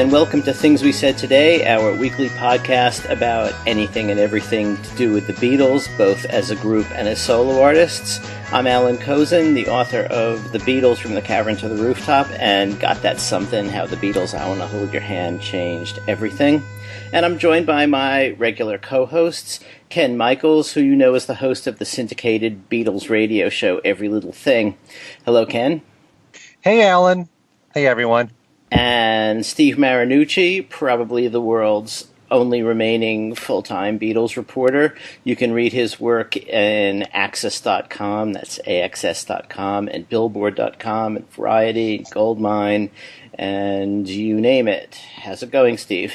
and welcome to Things We Said Today, our weekly podcast about anything and everything to do with the Beatles, both as a group and as solo artists. I'm Alan Kozin, the author of The Beatles from the Cavern to the Rooftop, and Got That Something, How the Beatles' I Wanna Hold Your Hand Changed Everything. And I'm joined by my regular co-hosts, Ken Michaels, who you know is the host of the syndicated Beatles radio show Every Little Thing. Hello, Ken. Hey, Alan. Hey, everyone. And Steve Marinucci, probably the world's only remaining full-time Beatles reporter. You can read his work in Access.com, that's AXS.com, and Billboard.com, and Variety, Goldmine, and you name it. How's it going, Steve?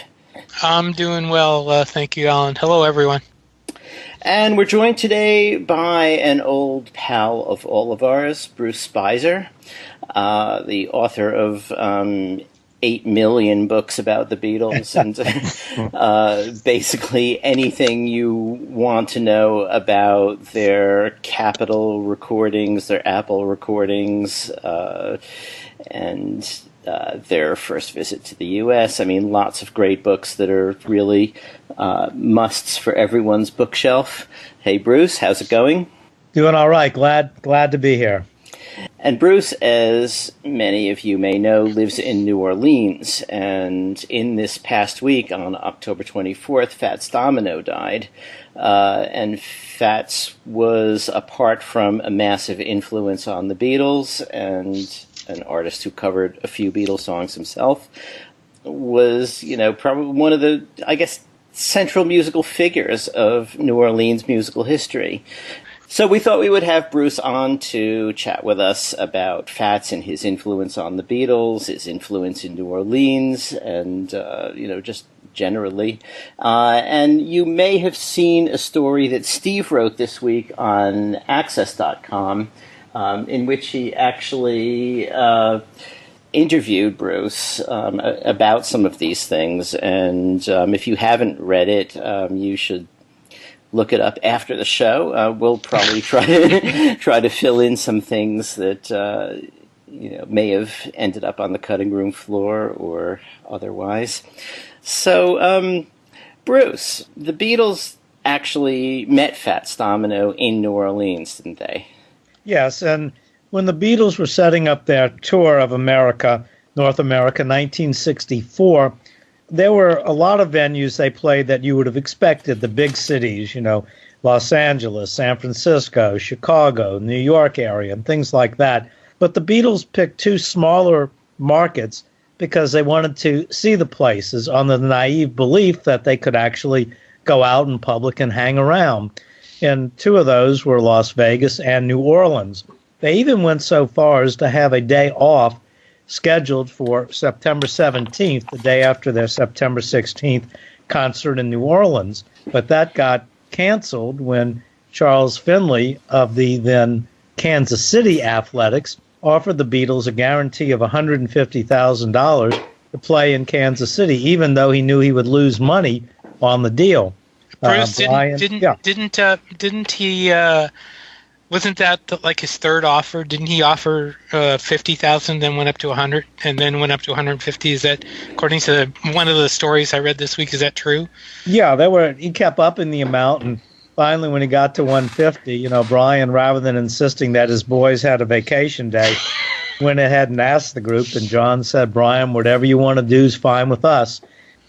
I'm doing well, thank you, Alan. Hello, everyone. And we're joined today by an old pal of all of ours, Bruce Spizer, the author of 8 million books about the Beatles and basically anything you want to know about their Capitol recordings, their Apple recordings, and their first visit to the U.S. I mean, lots of great books that are really musts for everyone's bookshelf. Hey, Bruce, how's it going? Doing all right. Glad to be here. And Bruce, as many of you may know, lives in New Orleans. And in this past week, on October 24th, Fats Domino died. And Fats was, apart from a massive influence on the Beatles and an artist who covered a few Beatles songs himself, was, probably one of the, central musical figures of New Orleans musical history. So we thought we would have Bruce on to chat with us about Fats and his influence on the Beatles, his influence in New Orleans, and, just generally. And you may have seen a story that Steve wrote this week on Access.com, in which he actually interviewed Bruce about some of these things. And if you haven't read it, you should look it up after the show. We'll probably try to fill in some things that may have ended up on the cutting room floor or otherwise. So, Bruce, the Beatles actually met Fats Domino in New Orleans, didn't they? Yes, and when the Beatles were setting up their tour of America, North America, 1964, there were a lot of venues they played that you would have expected, the big cities, Los Angeles, San Francisco, Chicago, New York area, and things like that. But the Beatles picked two smaller markets because they wanted to see the places on the naive belief that they could actually go out in public and hang around. And two of those were Las Vegas and New Orleans. They even went so far as to have a day off scheduled for September 17th, the day after their September 16th concert in New Orleans. But that got canceled when Charles Finley of the then Kansas City Athletics offered the Beatles a guarantee of $150,000 to play in Kansas City, even though he knew he would lose money on the deal. Bruce, didn't he? Wasn't that like his third offer? Didn't he offer 50,000, then went up to 100, and then went up to 150? Is that, according to one of the stories I read this week, is that true? Yeah, he kept up in the amount, and finally, when he got to 150, Brian, rather than insisting that his boys had a vacation day, went ahead and asked the group, and John said, "Brian, whatever you want to do is fine with us."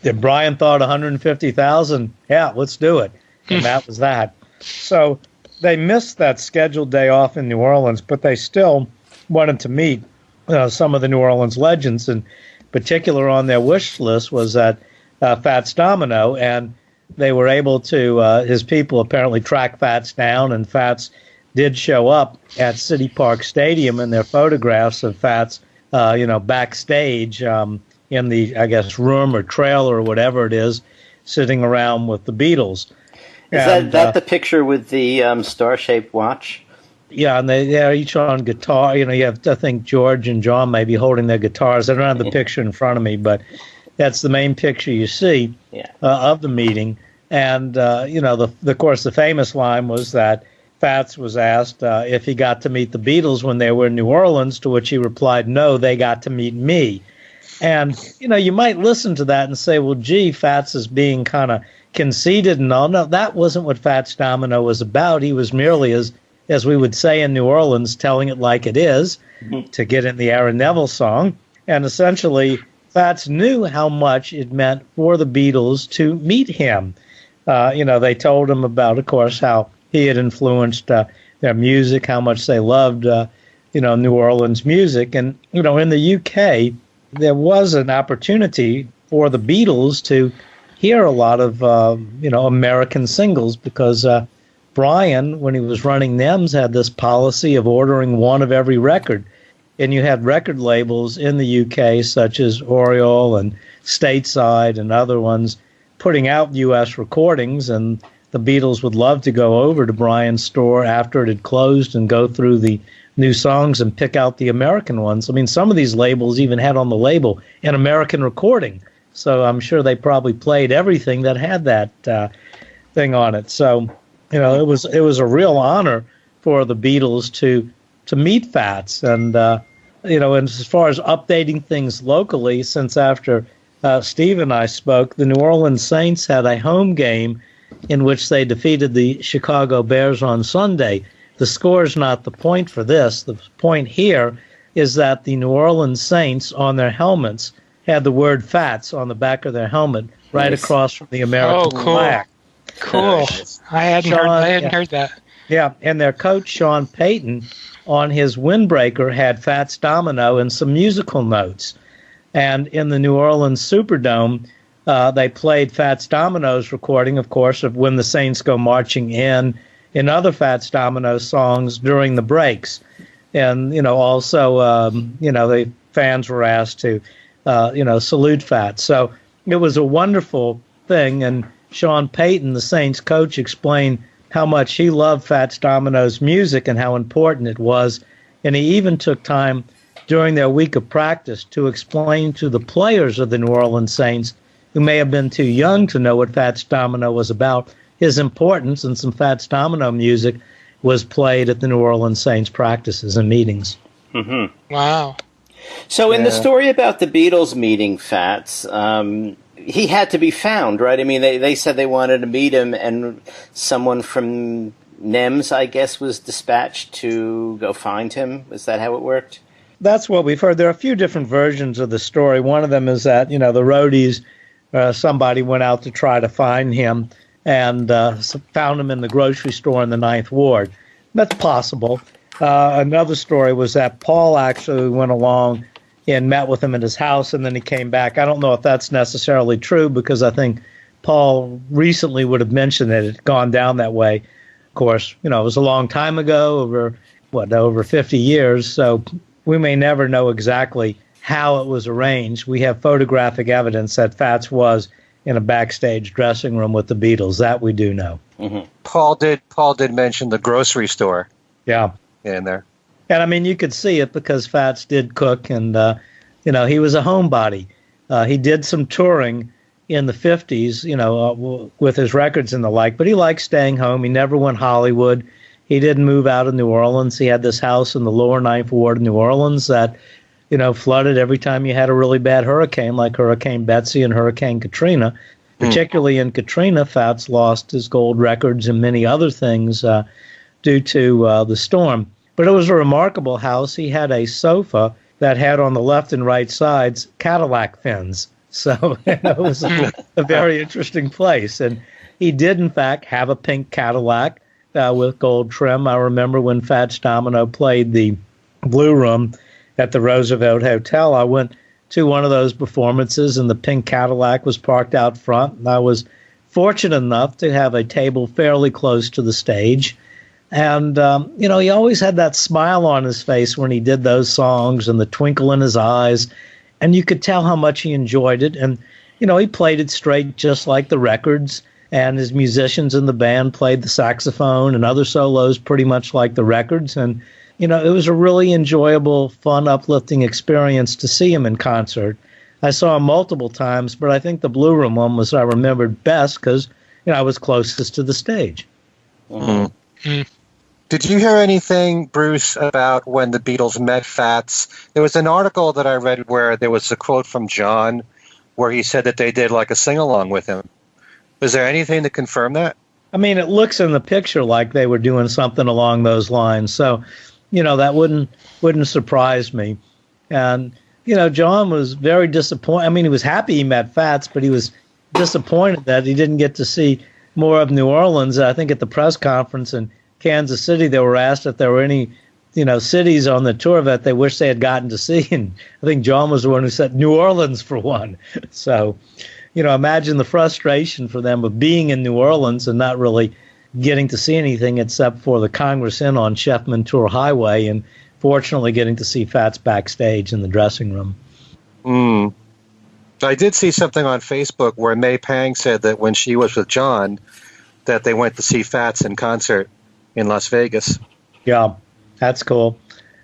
Then Brian thought 150,000, yeah, let's do it. And that was that. So they missed that scheduled day off in New Orleans, but they still wanted to meet some of the New Orleans legends. In particular on their wish list was that Fats Domino, and they were able to, his people apparently track Fats down, and Fats did show up at City Park Stadium, and their photographs of Fats, backstage in the, room or trailer or whatever it is, sitting around with the Beatles. Is that the picture with the star-shaped watch? Yeah, and they're each on guitar. You have, I think, George and John may be holding their guitars. I don't have the picture in front of me, but that's the main picture you see of the meeting. And, of course, the famous line was that Fats was asked if he got to meet the Beatles when they were in New Orleans, to which he replied, "No, they got to meet me." And, you might listen to that and say, well, gee, Fats is being kind of conceited and all. No, that wasn't what Fats Domino was about. He was merely, as we would say in New Orleans, telling it like it is, to get in the Aaron Neville song. And essentially, Fats knew how much it meant for the Beatles to meet him. They told him about, of course, how he had influenced their music, how much they loved, New Orleans music. And, in the UK, there was an opportunity for the Beatles to hear a lot of, American singles because Brian, when he was running NEMS, had this policy of ordering one of every record. And you had record labels in the UK, such as Oriole and Stateside and other ones, putting out U.S. recordings. And the Beatles would love to go over to Brian's store after it had closed and go through the new songs and pick out the American ones. I mean, some of these labels even had on the label an American recording. So I'm sure they probably played everything that had that thing on it. So, it was a real honor for the Beatles to meet Fats. And, and as far as updating things locally, since after Steve and I spoke, the New Orleans Saints had a home game in which they defeated the Chicago Bears on Sunday. The score is not the point for this. The point here is that the New Orleans Saints on their helmets had the word Fats on the back of their helmet right across from the American flag. Cool. I hadn't heard that. Yeah, and their coach, Sean Payton, on his windbreaker had Fats Domino and some musical notes. And in the New Orleans Superdome, they played Fats Domino's recording, of course, of When the Saints Go Marching In other Fats Domino songs during the breaks. And, also, the fans were asked to, salute Fats. So it was a wonderful thing. And Sean Payton, the Saints coach, explained how much he loved Fats Domino's music and how important it was. And he even took time during their week of practice to explain to the players of the New Orleans Saints, who may have been too young to know what Fats Domino was about, his importance. And some Fats Domino music was played at the New Orleans Saints practices and meetings. Mm-hmm. Wow. So in the story about the Beatles meeting Fats, he had to be found, right? I mean, they said they wanted to meet him, and someone from NEMS, I guess, was dispatched to go find him. Is that how it worked? That's what we've heard. There are a few different versions of the story. One of them is that, the roadies, somebody went out to try to find him and found him in the grocery store in the Ninth Ward. That's possible. Another story was that Paul actually went along and met with him at his house, and then he came back. I don't know if that's necessarily true, because I think Paul recently would have mentioned that it had gone down that way. Of course, it was a long time ago, over 50 years, so we may never know exactly how it was arranged. We have photographic evidence that Fats was in a backstage dressing room with the Beatles. That we do know. Mm-hmm. Paul did mention the grocery store. Yeah. In there. And, I mean, you could see it because Fats did cook, and, he was a homebody. He did some touring in the 50s, with his records and the like, but he liked staying home. He never went Hollywood. He didn't move out of New Orleans. He had this house in the lower Ninth Ward of New Orleans that, flooded every time you had a really bad hurricane, like Hurricane Betsy and Hurricane Katrina. Particularly in Katrina, Fats lost his gold records and many other things due to the storm. But it was a remarkable house. He had a sofa that had on the left and right sides Cadillac fins. So it was a very interesting place. And he did, in fact, have a pink Cadillac with gold trim. I remember when Fats Domino played the Blue Room at the Roosevelt Hotel, I went to one of those performances, and the pink Cadillac was parked out front. And I was fortunate enough to have a table fairly close to the stage. And, he always had that smile on his face when he did those songs and the twinkle in his eyes. And you could tell how much he enjoyed it. And, he played it straight just like the records. And his musicians in the band played the saxophone and other solos pretty much like the records. And, it was a really enjoyable, fun, uplifting experience to see him in concert. I saw him multiple times, but I think the Blue Room one was I remembered best because, I was closest to the stage. Mm-hmm. Did you hear anything, Bruce, about when the Beatles met Fats? There was an article that I read where there was a quote from John where he said that they did like a sing-along with him. Was there anything to confirm that? I mean, it looks in the picture like they were doing something along those lines. So, that wouldn't surprise me. And, John was very disappointed. I mean, he was happy he met Fats, but he was disappointed that he didn't get to see more of New Orleans. I think at the press conference in Kansas City, they were asked if there were any, cities on the tour that they wish they had gotten to see. And I think John was the one who said New Orleans for one. So, imagine the frustration for them of being in New Orleans and not really getting to see anything except for the Congress Inn on Chefman Tour Highway, and fortunately getting to see Fats backstage in the dressing room. I did see something on Facebook where May Pang said that when she was with John, that they went to see Fats in concert in Las Vegas. Yeah, that's cool.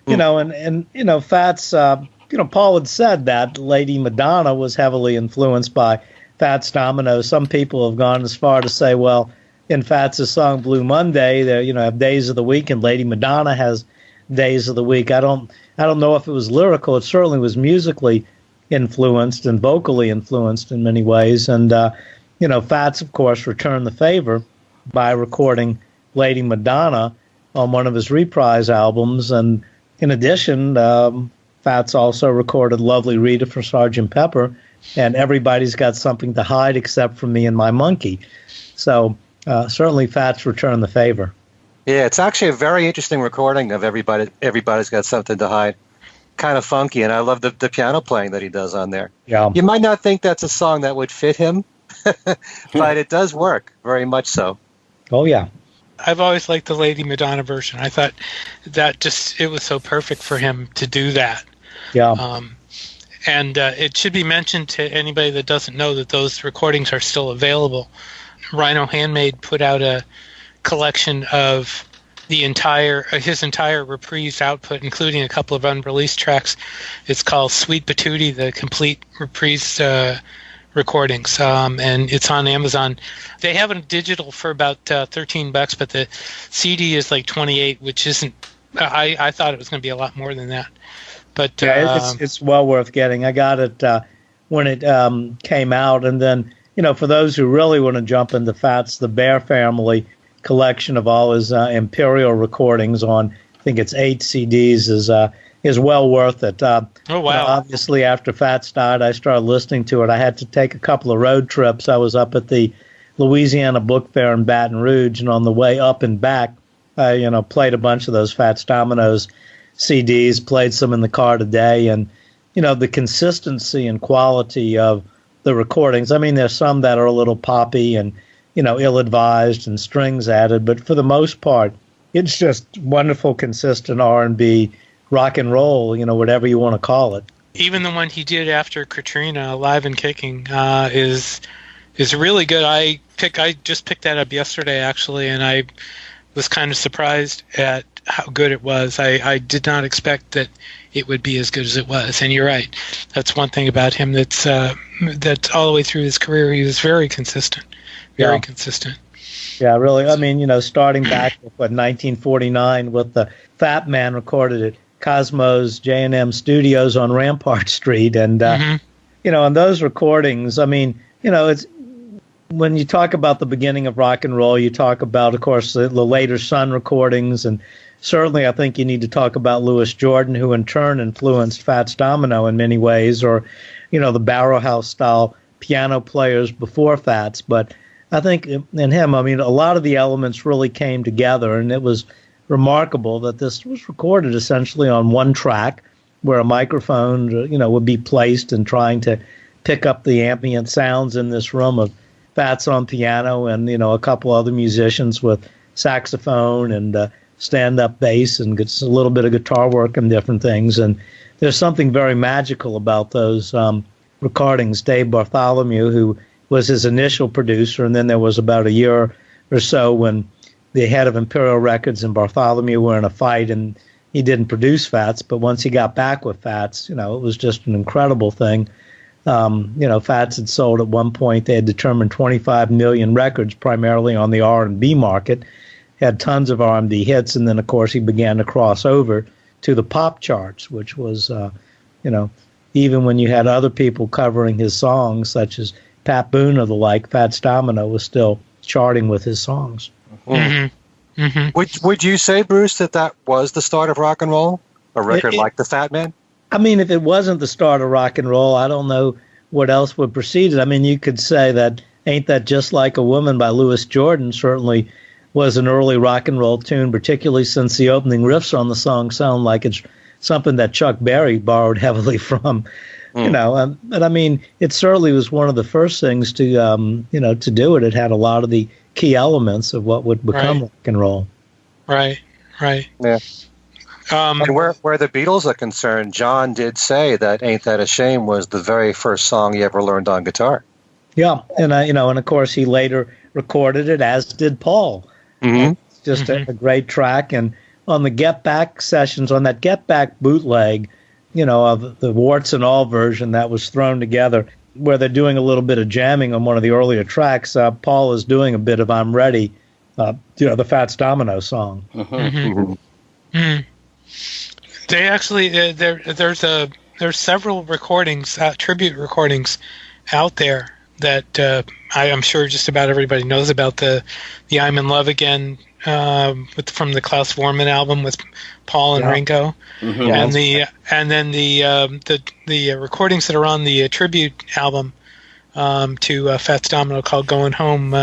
And Fats, Paul had said that Lady Madonna was heavily influenced by Fats Domino. Some people have gone as far to say, well, in Fats' song Blue Monday, they have days of the week, and Lady Madonna has days of the week. I don't know if it was lyrical. It certainly was musically influenced and vocally influenced in many ways. And Fats, of course, returned the favor by recording Lady Madonna on one of his reprise albums. And in addition, Fats also recorded Lovely Rita for Sgt. Pepper and Everybody's Got Something to Hide Except for Me and My Monkey. So certainly Fats returned the favor. Yeah, it's actually a very interesting recording of Everybody's Got Something to Hide. Kind of funky, and I love the piano playing that he does on there. Yeah. You might not think that's a song that would fit him, but it does work, very much so. Oh, yeah. I've always liked the Lady Madonna version. I thought that it was so perfect for him to do that. Yeah. And it should be mentioned to anybody that doesn't know that those recordings are still available. Rhino Handmade put out a collection of his entire reprise output, including a couple of unreleased tracks. It's called Sweet Patootie, the complete reprise recordings, and it's on Amazon. They have it digital for about $13, but the CD is like $28, which isn't. I thought it was going to be a lot more than that. But yeah, it's well worth getting. I got it when it came out, and then for those who really want to jump into Fats, the Bear Family collection of all his Imperial recordings on, I think it's 8 CDs, is well worth it. Oh, wow. Obviously, after Fats died, I started listening to it. I had to take a couple of road trips. I was up at the Louisiana Book Fair in Baton Rouge, and on the way up and back, I played a bunch of those Fats Domino's CDs, played some in the car today, and the consistency and quality of the recordings. I mean, there's some that are a little poppy and ill-advised and strings added, but for the most part, it's just wonderful, consistent R&B, rock and roll, whatever you want to call it. Even the one he did after Katrina, Alive and Kicking, is really good. I just picked that up yesterday, actually, and I was kind of surprised at how good it was. I did not expect that it would be as good as it was, and you're right. That's one thing about him that's all the way through his career, he was very consistent. Very consistent. Yeah, really. I mean, starting back with 1949 with the Fat Man recorded at Cosmo's J&M Studios on Rampart Street. And, and those recordings, I mean, it's when you talk about the beginning of rock and roll, you talk about, of course, the later Sun recordings. And certainly I think you need to talk about Louis Jordan, who in turn influenced Fats Domino in many ways, or, the Barrow House style piano players before Fats. But I think in him, I mean, a lot of the elements really came together, and it was remarkable that this was recorded essentially on one track where a microphone, would be placed and trying to pick up the ambient sounds in this room of Fats on piano and, a couple other musicians with saxophone and stand-up bass and gets a little bit of guitar work and different things. And there's something very magical about those recordings. Dave Bartholomew, who was his initial producer, and then there was about a year or so when the head of Imperial Records and Bartholomew were in a fight, and he didn't produce Fats. But once he got back with Fats, it was just an incredible thing. Fats had sold at one point, they had determined 25 million records, primarily on the R&B market, had tons of R&B hits, and then of course he began to cross over to the pop charts, which was, even when you had other people covering his songs, such as Pat Boone or the like, Fats Domino was still charting with his songs. Mm-hmm. Mm-hmm. Would you say, Bruce, that was the start of rock and roll? A record like the Fat Man? I mean, if it wasn't the start of rock and roll, I don't know what else would precede it. I mean, you could say that Ain't That Just Like a Woman by Louis Jordan certainly was an early rock and roll tune, particularly since the opening riffs on the song sound like it's something that Chuck Berry borrowed heavily from. But I mean, it certainly was one of the first things to to do it. It had a lot of the key elements of what would become rock and roll. Right. Yeah. And where the Beatles are concerned, John did say that "Ain't That a Shame" was the very first song he ever learned on guitar. Yeah, and and of course he later recorded it, as did Paul. Mm-hmm. It's just a great track, and on the Get Back sessions, on that Get Back bootleg, of the warts and all version that was thrown together, where they're doing a little bit of jamming on one of the earlier tracks, Paul is doing a bit of "I'm Ready," the Fats Domino song. Mm-hmm. Mm-hmm. They actually there's several recordings, tribute recordings, out there that I'm sure just about everybody knows about. The "I'm in Love Again" from the Klaus Voormann album with Paul and Ringo, and then the recordings that are on the tribute album to Fats Domino called "Going Home,"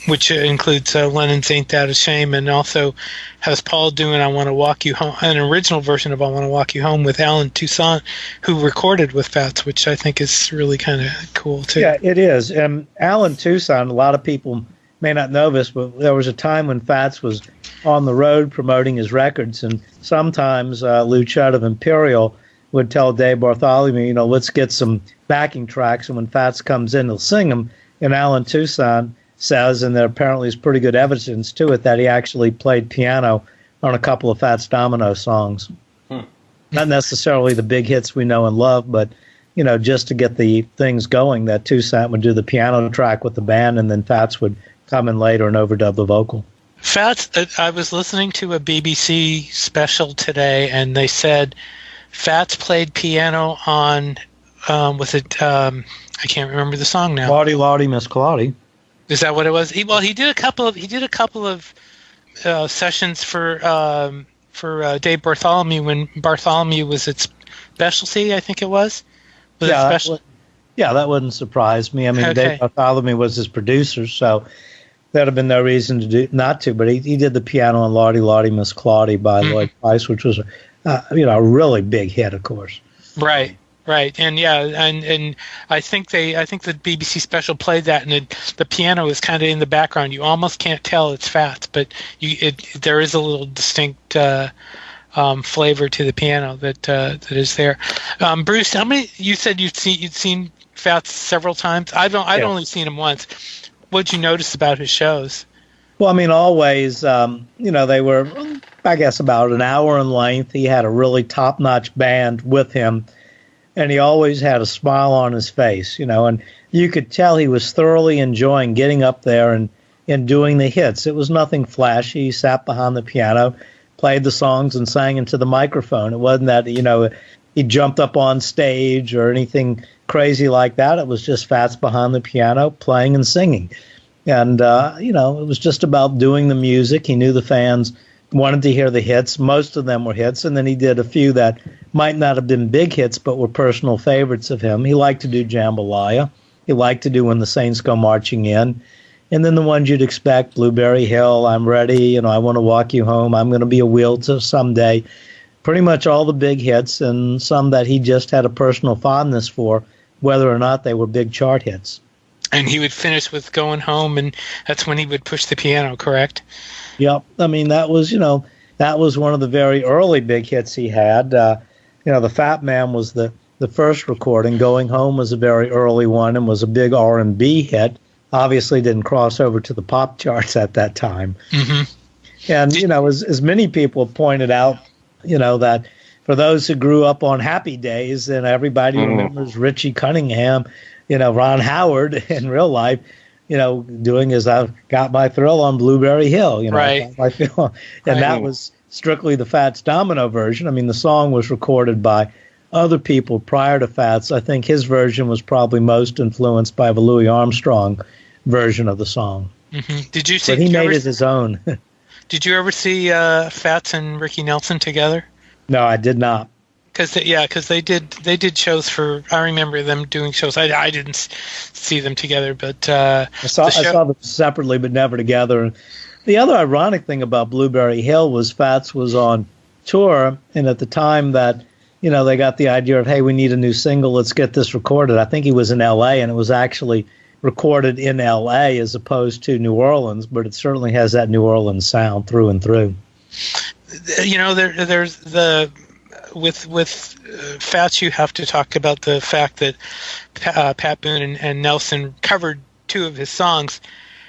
which includes Lennon's "Ain't That a Shame," and also has Paul doing "I Want to Walk You Home," an original version of "I Want to Walk You Home" with Alan Toussaint, who recorded with Fats, which I think is really kind of cool too. Yeah, it is. And Alan Toussaint, a lot of people may not know this, but there was a time when Fats was on the road promoting his records, and sometimes Lou Chudd of Imperial would tell Dave Bartholomew, let's get some backing tracks, and when Fats comes in, he'll sing them. And Alan Toussaint says, and there apparently is pretty good evidence to it, that he actually played piano on a couple of Fats Domino songs. Not necessarily the big hits we know and love, but just to get the things going, that Toussaint would do the piano track with the band, and then Fats would come in later and overdub the vocal. Fats, I was listening to a BBC special today, and they said Fats played piano on I can't remember the song now. Lottie Lottie Miss Claudie. Is that what it was? He did a couple of sessions for Dave Bartholomew when Bartholomew was its specialty, I think it was. That wouldn't surprise me. I mean, Dave Bartholomew was his producer, so there'd have been no reason to do not to. But he did the piano on "Lottie Lottie Miss Claudie" by Lloyd Price, which was a really big hit, of course. Right, and and I think the BBC special played that, and the piano is kind of in the background. You almost can't tell it's Fats, but there is a little distinct flavor to the piano that is there. Bruce, how many? You said you'd seen Fats several times. I'd only seen him once. What'd you notice about his shows? Well, I mean, always, they were, I guess, about an hour in length. He had a really top-notch band with him, and he always had a smile on his face, and you could tell he was thoroughly enjoying getting up there and doing the hits. It was nothing flashy. He sat behind the piano, played the songs, and sang into the microphone. It wasn't that, he jumped up on stage or anything crazy like that. It was just Fats behind the piano playing and singing. And, it was just about doing the music. He knew the fans wanted to hear the hits. Most of them were hits. And then he did a few that might not have been big hits, but were personal favorites of him. He liked to do Jambalaya. He liked to do When the Saints Go Marching In. And then the ones you'd expect, Blueberry Hill, I'm Ready, I Want to Walk You Home, I'm Going to Be a Wheel to Someday. Pretty much all the big hits, and some that he just had a personal fondness for, whether or not they were big chart hits. And he would finish with Going Home, and that's when he would push the piano, correct? Yep. I mean, that was one of the very early big hits he had. The Fat Man was the first recording. Going Home was a very early one and was a big R&B hit. Obviously didn't cross over to the pop charts at that time. Mm-hmm. And, as many people pointed out, that for those who grew up on Happy Days, and everybody remembers Richie Cunningham, Ron Howard in real life, doing is I got my thrill on Blueberry Hill, Right. I got my feel, and that was strictly the Fats Domino version. I mean, the song was recorded by other people prior to Fats. I think his version was probably most influenced by the Louis Armstrong version of the song. Mm-hmm. Did you see? But he made it his own. Did you ever see Fats and Ricky Nelson together? No, I did not. Because they did shows for. I remember them doing shows. I didn't see them together, but I saw them separately, but never together. The other ironic thing about Blueberry Hill was Fats was on tour, and at the time that they got the idea of, hey, we need a new single, let's get this recorded. I think he was in L.A. and it was actually recorded in L.A. as opposed to New Orleans, but it certainly has that New Orleans sound through and through. There's the. With Fats, you have to talk about the fact that Pat Boone and Nelson covered two of his songs,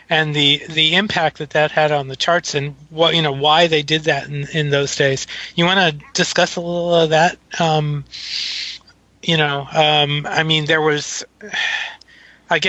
and the impact that had on the charts, and why they did that in those days. You want to discuss a little of that? I mean, there was, was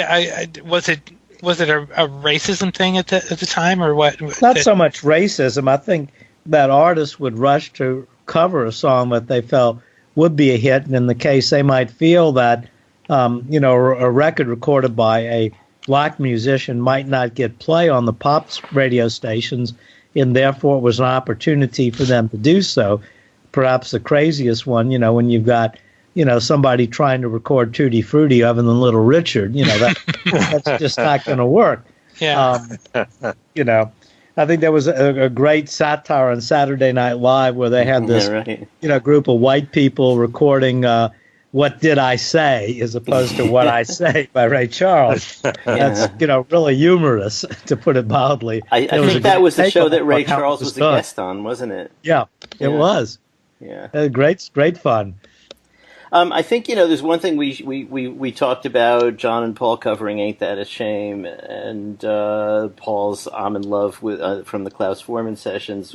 it a racism thing at the time, or what? Not so much racism. I think that artists would rush to cover a song that they felt would be a hit, and in the case they might feel that a record recorded by a black musician might not get play on the pop radio stations, and therefore it was an opportunity for them to do so. Perhaps the craziest one, when you've got somebody trying to record Tutti Frutti other than Little Richard, that's just not going to work. Yeah. I think there was a great satire on Saturday Night Live where they had this, group of white people recording "What Did I Say" as opposed to "What I Say" by Ray Charles. That's really humorous, to put it mildly. I think that was the show that Ray Charles was a guest on, wasn't it? Yeah, it was. Yeah, great fun. I think there's one thing we talked about, John and Paul covering "Ain't That a Shame" and Paul's "I'm in Love with" from the Klaus Foreman sessions.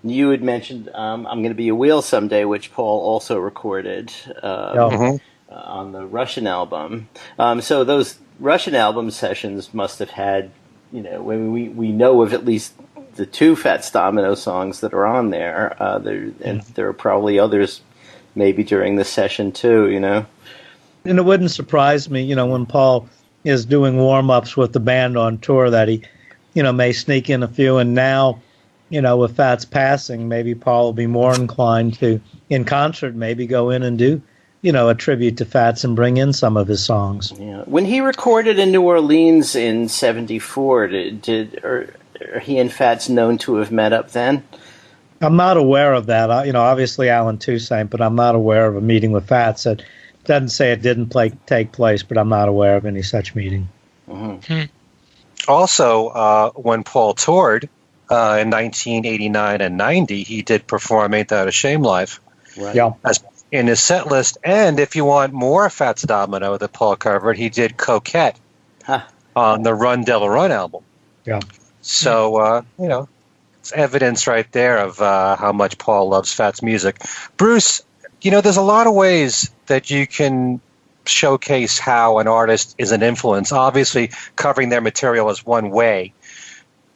You had mentioned "I'm Going to Be a Wheel Someday," which Paul also recorded on the Russian album. So those Russian album sessions must have had, we know of at least the two Fats Domino songs that are on there. And there are probably others. Maybe during the session too, And it wouldn't surprise me, when Paul is doing warm-ups with the band on tour that he, may sneak in a few. And now, with Fats passing, maybe Paul will be more inclined to, in concert, maybe go in and do, a tribute to Fats and bring in some of his songs. Yeah. When he recorded in New Orleans in '74, are he and Fats known to have met up then? I'm not aware of that. Obviously Alan Toussaint, but I'm not aware of a meeting with Fats. It doesn't say it didn't take place, but I'm not aware of any such meeting. Mm-hmm. Also, when Paul toured in 1989 and 90, he did perform "Ain't That a Shame" live. Right. Yeah. In his set list. And if you want more Fats Domino that Paul covered, he did "Coquette" on the Run Devil Run album. Yeah. So, it's evidence right there of how much Paul loves Fats music. Bruce, there's a lot of ways that you can showcase how an artist is an influence. Obviously, covering their material is one way.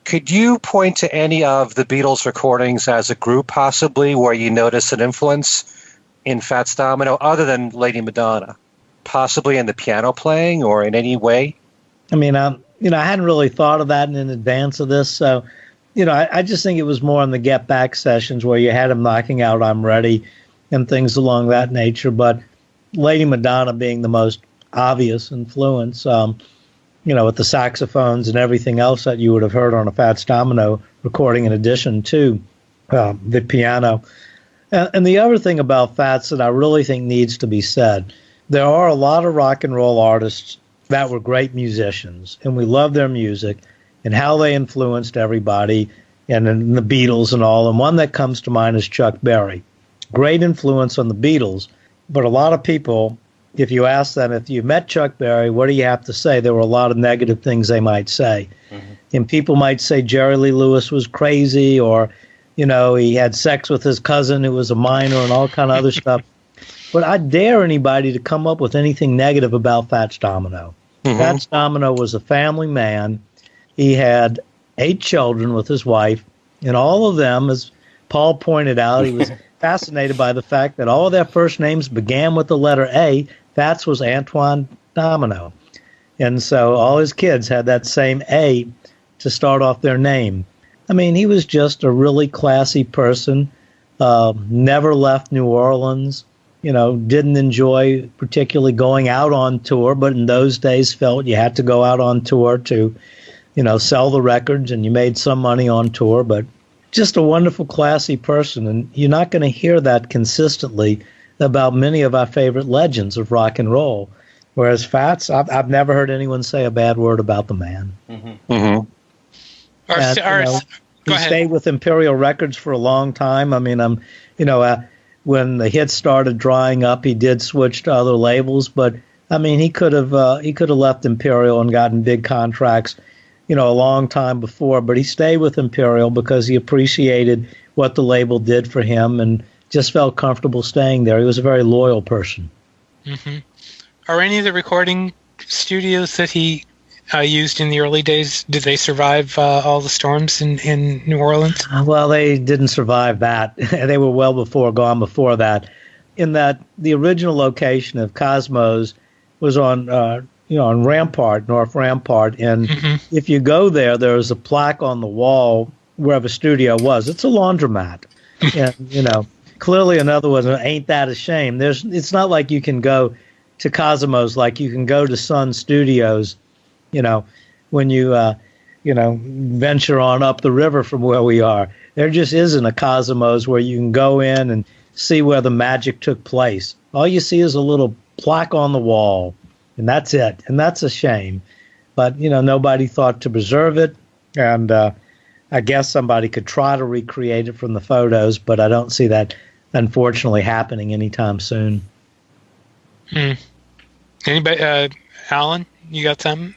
Could you point to any of the Beatles recordings as a group, possibly, where you notice an influence in Fats Domino, other than Lady Madonna? Possibly in the piano playing or in any way? I mean, I hadn't really thought of that in advance of this, so... I just think it was more in the Get Back sessions where you had him knocking out "I'm Ready" and things along that nature. But Lady Madonna being the most obvious influence, with the saxophones and everything else that you would have heard on a Fats Domino recording in addition to the piano. And the other thing about Fats that I really think needs to be said, there are a lot of rock and roll artists that were great musicians, and we love their music and how they influenced everybody, and the Beatles and all. And one that comes to mind is Chuck Berry. Great influence on the Beatles, but a lot of people, if you ask them, if you met Chuck Berry, what do you have to say? There were a lot of negative things they might say. Mm-hmm. And people might say Jerry Lee Lewis was crazy, or, he had sex with his cousin who was a minor and all kind of other stuff. But I dare anybody to come up with anything negative about Fats Domino. Fats Domino was a family man. He had 8 children with his wife, and all of them, as Paul pointed out, he was fascinated by the fact that all of their first names began with the letter A. Fats was Antoine Domino. And so all his kids had that same A to start off their name. I mean, he was just a really classy person, never left New Orleans, didn't enjoy particularly going out on tour, but in those days felt you had to go out on tour to, sell the records, and you made some money on tour, but just a wonderful, classy person. And you're not going to hear that consistently about many of our favorite legends of rock and roll. Whereas Fats, I've never heard anyone say a bad word about the man. And, he stayed with Imperial Records for a long time. I mean, when the hits started drying up, he did switch to other labels. But I mean, he could have left Imperial and gotten big contracts, a long time before. But he stayed with Imperial because he appreciated what the label did for him and just felt comfortable staying there. He was a very loyal person. Are any of the recording studios that he used in the early days, did they survive all the storms in New Orleans? Well, they didn't survive that. They were gone before that. In that, the original location of Cosmos was on, on Rampart, North Rampart. And if you go there, there's a plaque on the wall where the studio was. It's a laundromat. And, clearly another one, Ain't That a Shame? It's not like you can go to Cosmos like you can go to Sun Studios, when you, venture on up the river from where we are. There just isn't a Cosmos where you can go in and see where the magic took place. All you see is a little plaque on the wall, and that's it. And that's a shame. But, nobody thought to preserve it. And I guess somebody could try to recreate it from the photos, but I don't see that, unfortunately, happening anytime soon. Anybody, Alan, you got something?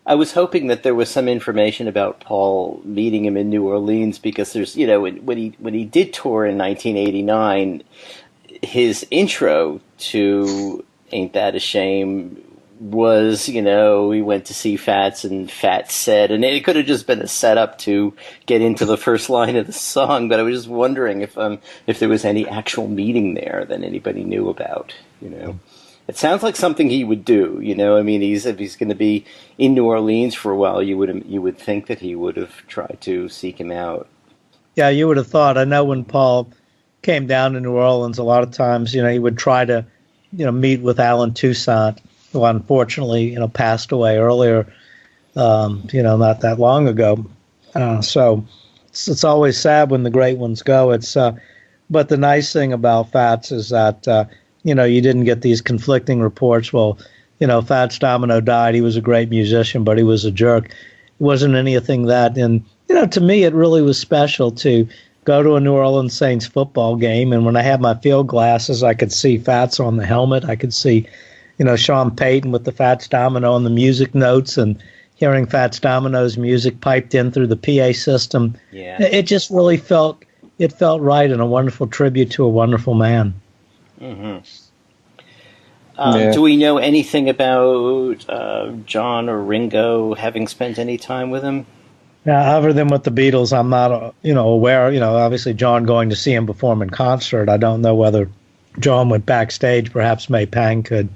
I was hoping that there was some information about Paul meeting him in New Orleans, because there's, when he did tour in 1989, his intro to Ain't That a Shame was, we went to see Fats and Fats said, and it could have just been a setup to get into the first line of the song, but I was just wondering if there was any actual meeting there that anybody knew about, It sounds like something he would do, I mean, if he's going to be in New Orleans for a while, you would think that he would have tried to seek him out. Yeah, you would have thought. I know when Paul came down to New Orleans, a lot of times, he would try to, meet with Alan Toussaint, who unfortunately, passed away earlier, not that long ago. So it's always sad when the great ones go. But the nice thing about Fats is that, you didn't get these conflicting reports. Well, Fats Domino died. He was a great musician, but he was a jerk. It wasn't anything that. And, to me, it really was special to go to a New Orleans Saints football game. And when I had my field glasses, I could see Fats on the helmet. I could see, Sean Payton with the Fats Domino on the music notes, and hearing Fats Domino's music piped in through the PA system. Yeah. It just really felt right, and a wonderful tribute to a wonderful man. Mm-hmm. Do we know anything about John or Ringo having spent any time with him? Now, other than with the Beatles, I'm not, aware. Obviously John going to see him perform in concert. I don't know whether John went backstage. Perhaps May Pang could,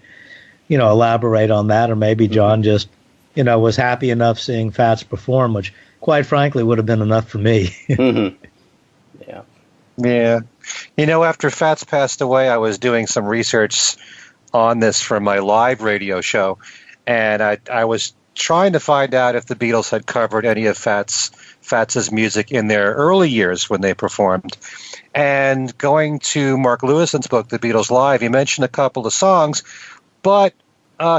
elaborate on that, or maybe John just, was happy enough seeing Fats perform, which, quite frankly, would have been enough for me. Mm-hmm. Yeah. After Fats passed away, I was doing some research on this for my live radio show, and I was trying to find out if the Beatles had covered any of Fats's music in their early years when they performed. And going to Mark Lewison's book, The Beatles Live, he mentioned a couple of songs, but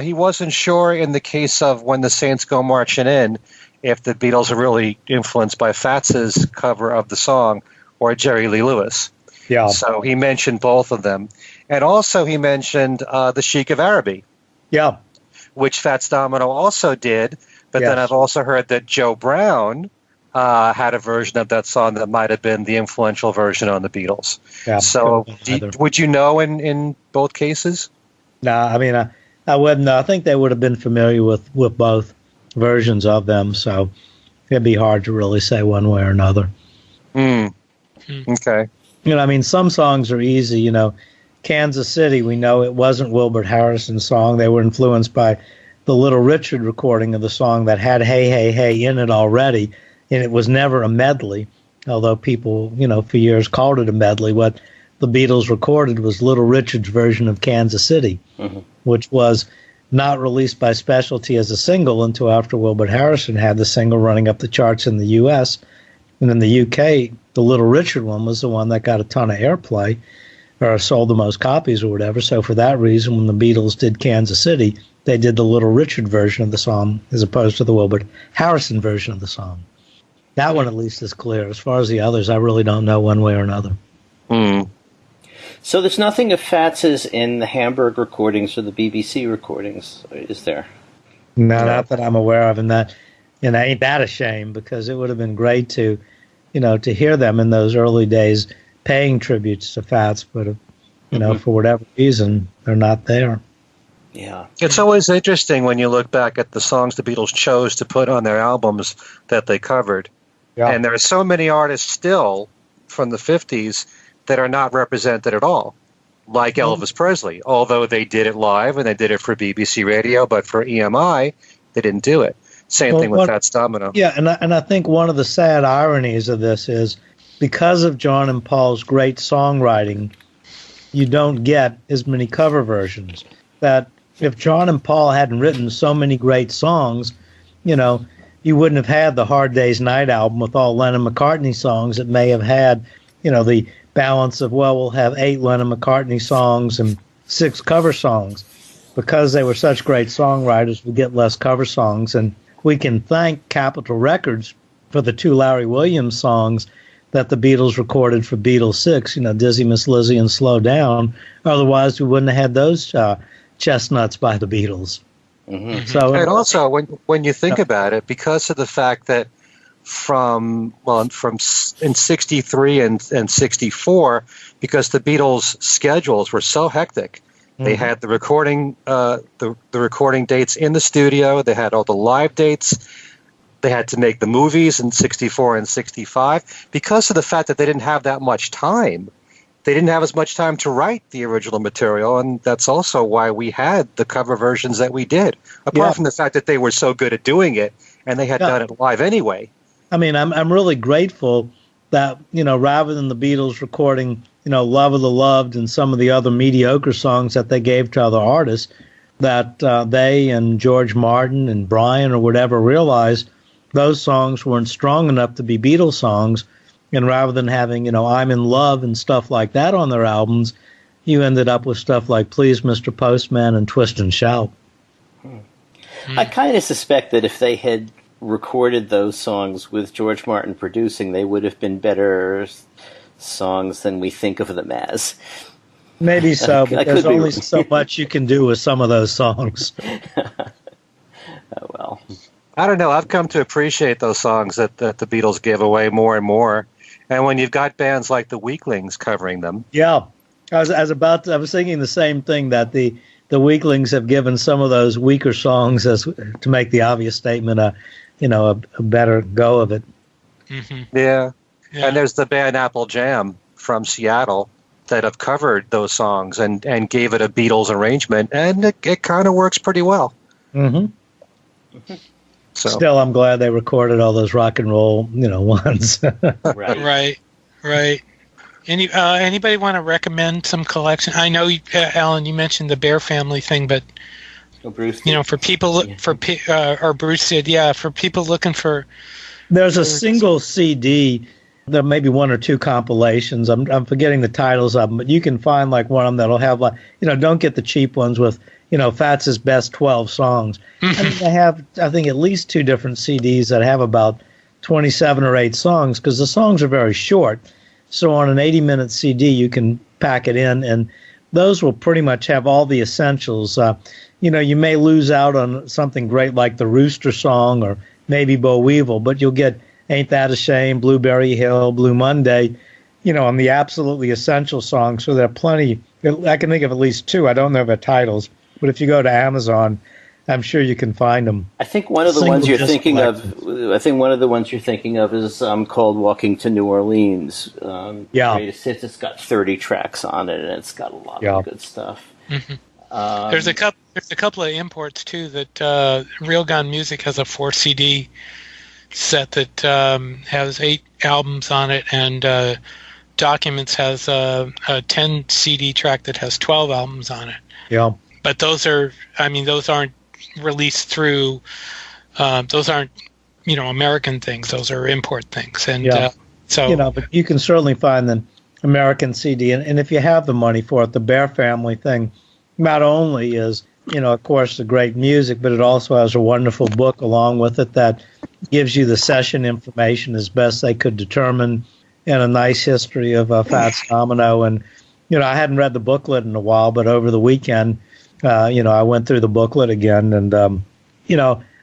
he wasn't sure in the case of When the Saints Go Marching In if the Beatles are really influenced by Fats's cover of the song or Jerry Lee Lewis. Yeah. So he mentioned both of them. And also he mentioned The Sheik of Araby. Yeah. Which Fats Domino also did. But then I've also heard that Joe Brown had a version of that song that might have been the influential version on the Beatles. Yeah, so would you know in both cases? No, I mean, I wouldn't. I think they would have been familiar with both versions of them, so it'd be hard to really say one way or another. Okay. I mean, some songs are easy. Kansas City, we know it wasn't Wilbur Harrison's song. They were influenced by the Little Richard recording of the song that had Hey, Hey, Hey in it already, and it was never a medley, although people, for years called it a medley. What the Beatles recorded was Little Richard's version of Kansas City, which was not released by Specialty as a single until after Wilbur Harrison had the single running up the charts in the U.S. And in the U.K., the Little Richard one was the one that got a ton of airplay or sold the most copies or whatever. So for that reason, when the Beatles did Kansas City, they did the Little Richard version of the song as opposed to the Wilbur Harrison version of the song. That one at least is clear. As far as the others, I really don't know one way or another. So there's nothing of Fats's in the Hamburg recordings or the BBC recordings, is there? No, not that I'm aware of, and ain't that a shame, because it would have been great to hear them in those early days paying tributes to Fats, but for whatever reason, they're not there. Yeah. It's always interesting when you look back at the songs the Beatles chose to put on their albums that they covered. Yeah. And there are so many artists still from the 50s that are not represented at all, like Elvis Presley, although they did it live and they did it for BBC Radio, but for EMI, they didn't do it. Same thing with Fats Domino. Yeah, and I think one of the sad ironies of this is because of John and Paul's great songwriting, you don't get as many cover versions. That if John and Paul hadn't written so many great songs, you wouldn't have had the Hard Day's Night album with all Lennon-McCartney songs. It may have had, the balance of, we'll have 8 Lennon-McCartney songs and 6 cover songs. Because they were such great songwriters, we get less cover songs. And we can thank Capitol Records for the 2 Larry Williams songs that the Beatles recorded for Beatles 6, Dizzy Miss Lizzy and Slow Down. Otherwise, we wouldn't have had those chestnuts by the Beatles. So, and also, when you think about it, because of the fact that from in 63 and 64, because the Beatles' schedules were so hectic, they had the recording the recording dates in the studio, they had all the live dates, they had to make the movies in 64 and 65. Because of the fact that they didn't have that much time, they didn't have as much time to write the original material, and that's also why we had the cover versions that we did, apart from the fact that they were so good at doing it, and they had done it live anyway. I mean, I'm really grateful that, rather than the Beatles recording, Love of the Loved and some of the other mediocre songs that they gave to other artists, that they and George Martin and Brian or whatever realized those songs weren't strong enough to be Beatles songs. And rather than having, I'm in Love and stuff like that on their albums, you ended up with stuff like Please, Mr. Postman and Twist and Shout. I kind of suspect that if they had recorded those songs with George Martin producing, they would have been better songs than we think of them as. Maybe so, but there's only so much you can do with some of those songs. Oh, well. I don't know. I've come to appreciate those songs that the Beatles give away more and more. And when you've got bands like the Weaklings covering them. Yeah. I was thinking the same thing, that the Weaklings have given some of those weaker songs, as to make the obvious statement, a better go of it. Yeah. And there's the band Apple Jam from Seattle that have covered those songs and gave it a Beatles arrangement, and it kind of works pretty well. So. Still, I'm glad they recorded all those rock and roll, ones. Right. Anybody want to recommend some collection? I know, Alan, you mentioned the Bear Family thing, but Bruce for people or Bruce did, for people looking for. There's a single CD. There may be 1 or 2 compilations. I'm forgetting the titles of them, but you can find like one of them that'll have don't get the cheap ones with Fats's best 12 songs. I mean, they have, I think, at least 2 different CDs that have about 27 or 8 songs, because the songs are very short. So on an 80-minute CD, you can pack it in, and those will pretty much have all the essentials. You may lose out on something great like the Rooster Song or maybe Bo Weevil, but you'll get Ain't That a Shame, Blueberry Hill, Blue Monday, on the absolutely essential songs. So there are plenty. I can think of at least 2. I don't know their titles, but if you go to Amazon, I'm sure you can find them. I think one of the ones you're thinking of is called "Walking to New Orleans." Greatest Hits. It's got 30 tracks on it, and it's got a lot of good stuff. Mm-hmm. There's a couple of imports too. That Real Gun Music has a 4 CD set that has 8 albums on it, and Documents has a 10 CD track that has 12 albums on it. Yeah, but those aren't released through. Those aren't American things. Those are import things, and but you can certainly find the American CD, and if you have the money for it, the Bear Family thing not only is of course the great music, but it also has a wonderful book along with it that gives you the session information as best they could determine, and a nice history of Fats Domino. And I hadn't read the booklet in a while, but over the weekend, I went through the booklet again, and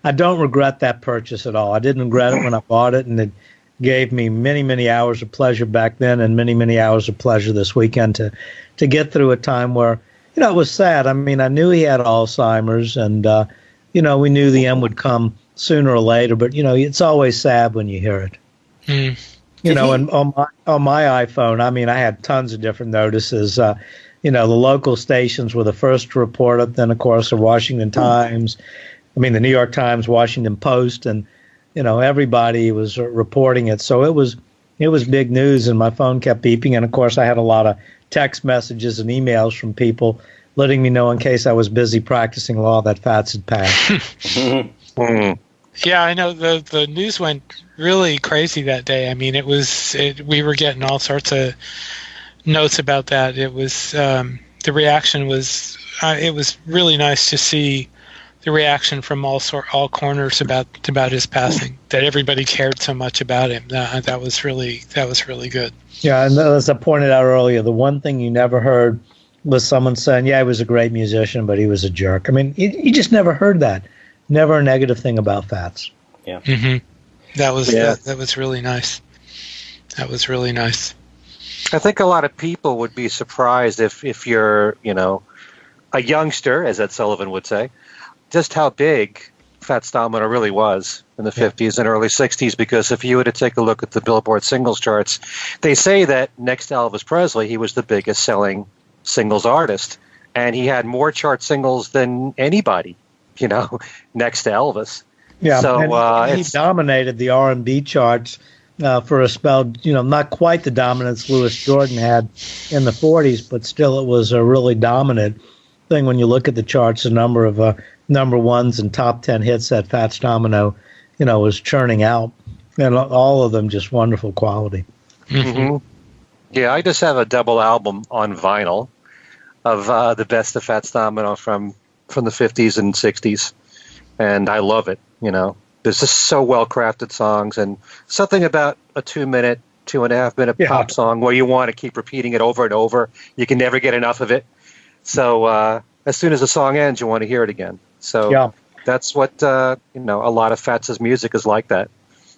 I don't regret that purchase at all. I didn't regret it when I bought it, and it gave me many, many hours of pleasure back then, and many, many hours of pleasure this weekend to get through a time where it was sad. I mean, I knew he had Alzheimer's, and we knew the end would come sooner or later, but it's always sad when you hear it. And on my iPhone, I mean, I had tons of different notices. The local stations were the first to report it. Then, of course, the Washington Times, the New York Times, Washington Post, and everybody was reporting it. So it was big news, and my phone kept beeping. And of course, I had a lot of text messages and emails from people letting me know in case I was busy practicing law that Fats had passed. Yeah, I know the news went really crazy that day. I mean, we were getting all sorts of notes about that. It was the reaction was it was really nice to see the reaction from all corners about his passing. That everybody cared so much about him. That was really good. Yeah, and as I pointed out earlier, the one thing you never heard was someone saying, "Yeah, he was a great musician, but he was a jerk." I mean, you just never heard that. Never a negative thing about Fats. Yeah. Mm-hmm. That was really nice. That was really nice. I think a lot of people would be surprised if you're, a youngster, as Ed Sullivan would say, just how big Fats Domino really was in the 50s and early 60s, because if you were to take a look at the Billboard singles charts, they say that next to Elvis Presley, he was the biggest selling singles artist, and he had more chart singles than anybody, next to Elvis. Yeah, so and he dominated the R&B charts for a spell, not quite the dominance Louis Jordan had in the 40s, but still it was a really dominant thing when you look at the charts, the number of number ones and top 10 hits that Fats Domino, was churning out, and all of them just wonderful quality. Mm-hmm. Yeah, I just have a double album on vinyl of the best of Fats Domino from the 50s and 60s, and I love it. There's just so well-crafted songs, and something about a 2-minute, 2.5-minute pop song where you want to keep repeating it over and over. You can never get enough of it. So as soon as the song ends, you want to hear it again. So that's what, a lot of Fats' music is like that.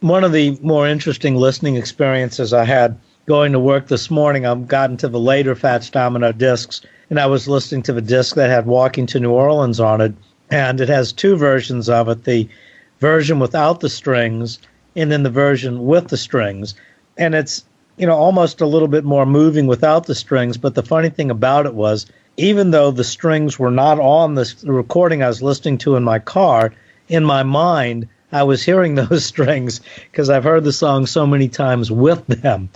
One of the more interesting listening experiences I had going to work this morning, I've gotten to the later Fats Domino discs, and I was listening to the disc that had Walking to New Orleans on it, and it has 2 versions of it, the version without the strings and then the version with the strings. And it's, almost a little bit more moving without the strings, but the funny thing about it was, even though the strings were not on the recording I was listening to in my car, in my mind, I was hearing those strings because I've heard the song so many times with them.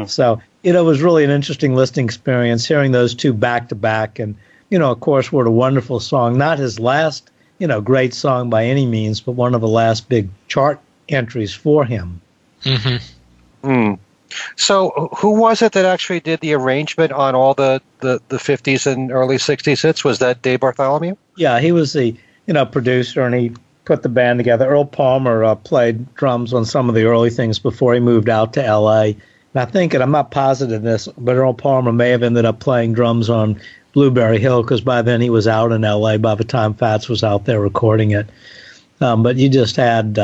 So, it was really an interesting listening experience, hearing those 2 back to back. And, of course, what a wonderful song. Not his last, great song by any means, but one of the last big chart entries for him. Mm-hmm. So who was it that actually did the arrangement on all the 50s and early 60s hits? Was that Dave Bartholomew? Yeah, he was the producer, and he put the band together. Earl Palmer played drums on some of the early things before he moved out to L.A. And I think, and I'm not positive this, but Earl Palmer may have ended up playing drums on Blueberry Hill, because by then he was out in L.A. by the time Fats was out there recording it. But you just had,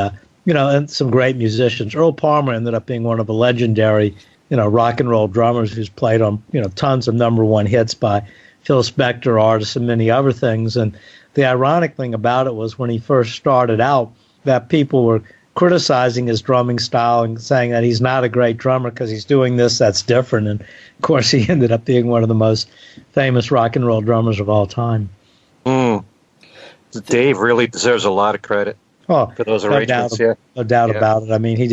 and some great musicians. Earl Palmer ended up being one of the legendary, rock and roll drummers who's played on, tons of number 1 hits by Phil Spector artist and many other things. And the ironic thing about it was when he first started out, that people were criticizing his drumming style and saying that he's not a great drummer because he's doing this that's different. And of course, he ended up being one of the most famous rock and roll drummers of all time. Dave really deserves a lot of credit for those arrangements. No doubt about it. I mean, he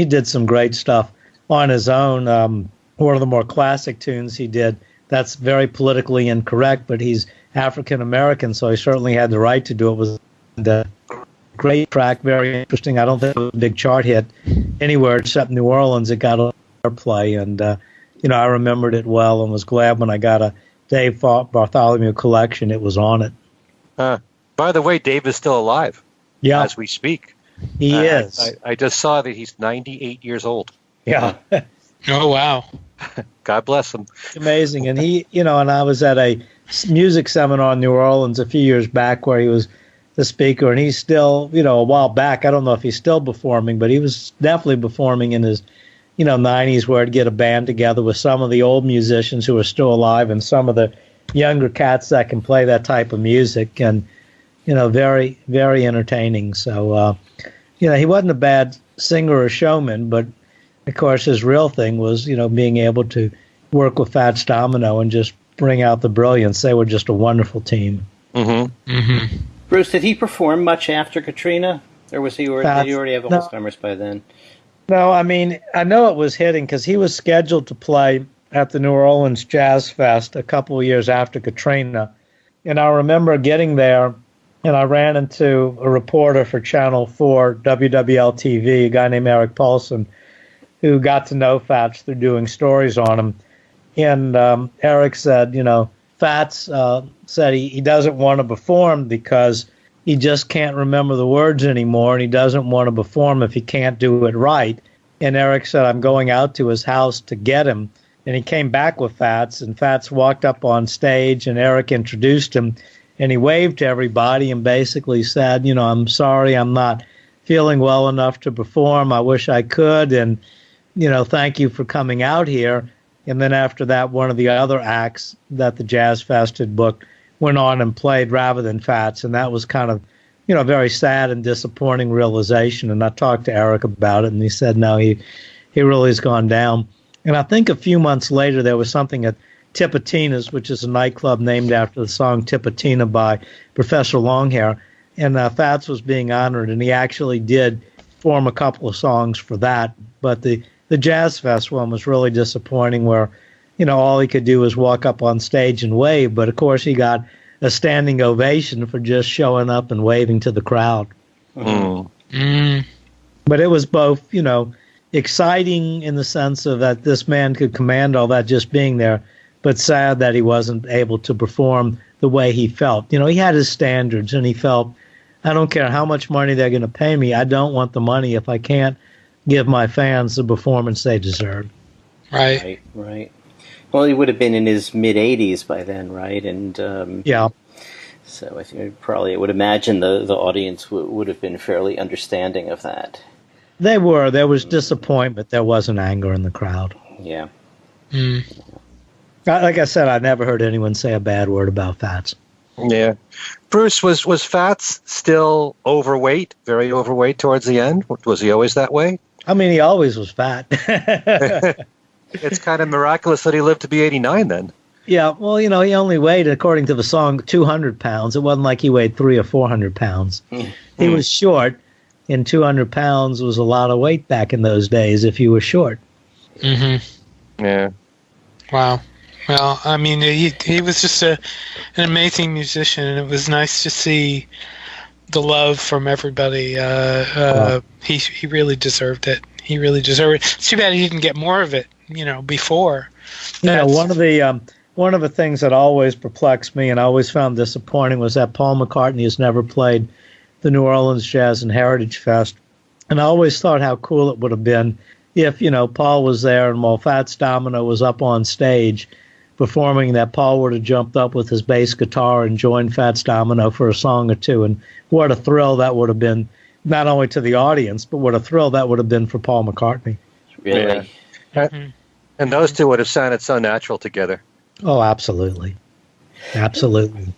did some great stuff on his own. One of the more classic tunes he did, that's very politically incorrect, but he's African American, so he certainly had the right to do it. Was the great track, very interesting. I don't think it was a big chart hit anywhere except New Orleans. It got a play, and I remembered it well and was glad when I got a Dave Bartholomew collection. It was on it. By the way, Dave is still alive. Yeah, as we speak, he is. I just saw that he's 98 years old. Yeah. Oh wow. God bless him. Amazing, and he, and I was at a music seminar in New Orleans a few years back where he was the speaker, and he's still, a while back, I don't know if he's still performing, but he was definitely performing in his, 90s, where he'd get a band together with some of the old musicians who are still alive and some of the younger cats that can play that type of music, and, very, very entertaining. So, he wasn't a bad singer or showman, but, of course, his real thing was, being able to work with Fats Domino and just bring out the brilliance. They were just a wonderful team. Mm-hmm. Mm-hmm. Bruce, did he perform much after Katrina, or did he already have Alzheimer's by then? No, I mean, I know it was hitting because he was scheduled to play at the New Orleans Jazz Fest a couple of years after Katrina. And I remember getting there, and I ran into a reporter for Channel 4, WWL-TV, a guy named Eric Paulson, who got to know Fats through doing stories on him. And Eric said, Fats said he doesn't want to perform because he just can't remember the words anymore, and he doesn't want to perform if he can't do it right. And Eric said, I'm going out to his house to get him. And he came back with Fats, and Fats walked up on stage, and Eric introduced him, and he waved to everybody and basically said, I'm sorry, I'm not feeling well enough to perform. I wish I could, and, thank you for coming out here. And then after that, one of the other acts that the Jazz Fest had booked went on and played rather than Fats, and that was kind of, a very sad and disappointing realization. And I talked to Eric about it, and he said, no, he really has gone down. And I think a few months later, there was something at Tipitina's, which is a nightclub named after the song Tipitina by Professor Longhair, and Fats was being honored, and he actually did form a couple of songs for that. But the Jazz Fest one was really disappointing, where, all he could do was walk up on stage and wave. But, of course, he got a standing ovation for just showing up and waving to the crowd. But it was both, exciting in the sense of that this man could command all that just being there, but sad that he wasn't able to perform the way he felt. He had his standards, and he felt, I don't care how much money they're going to pay me, I don't want the money if I can't give my fans the performance they deserve. Right. Well, he would have been in his mid-80s by then, right? And yeah. So I think I would imagine the audience would have been fairly understanding of that. They were. There was disappointment. There wasn't anger in the crowd. Yeah. Like I said, I never heard anyone say a bad word about Fats. Yeah. Bruce, was Fats still overweight, very overweight towards the end? Was he always that way? I mean, he always was fat. It's kind of miraculous that he lived to be 89 then. Yeah, well, he only weighed, according to the song, 200 pounds. It wasn't like he weighed 300 or 400 pounds. He was short, and 200 pounds was a lot of weight back in those days if you were short. Mm-hmm. Yeah. Wow. Well, I mean, he was just an amazing musician, and it was nice to see the love from everybody. He really deserved it. He really deserved it. It's too bad he didn't get more of it, before. One of the things that always perplexed me and I always found disappointing was that Paul McCartney has never played the New Orleans Jazz and Heritage Fest. And I always thought how cool it would have been if, Paul was there and while Fats Domino was up on stage performing, that Paul would have jumped up with his bass guitar and joined Fats Domino for a song or two. And what a thrill that would have been, not only to the audience, but what a thrill that would have been for Paul McCartney. Really? Yeah. And those two would have sounded so natural together. Oh, absolutely. Absolutely.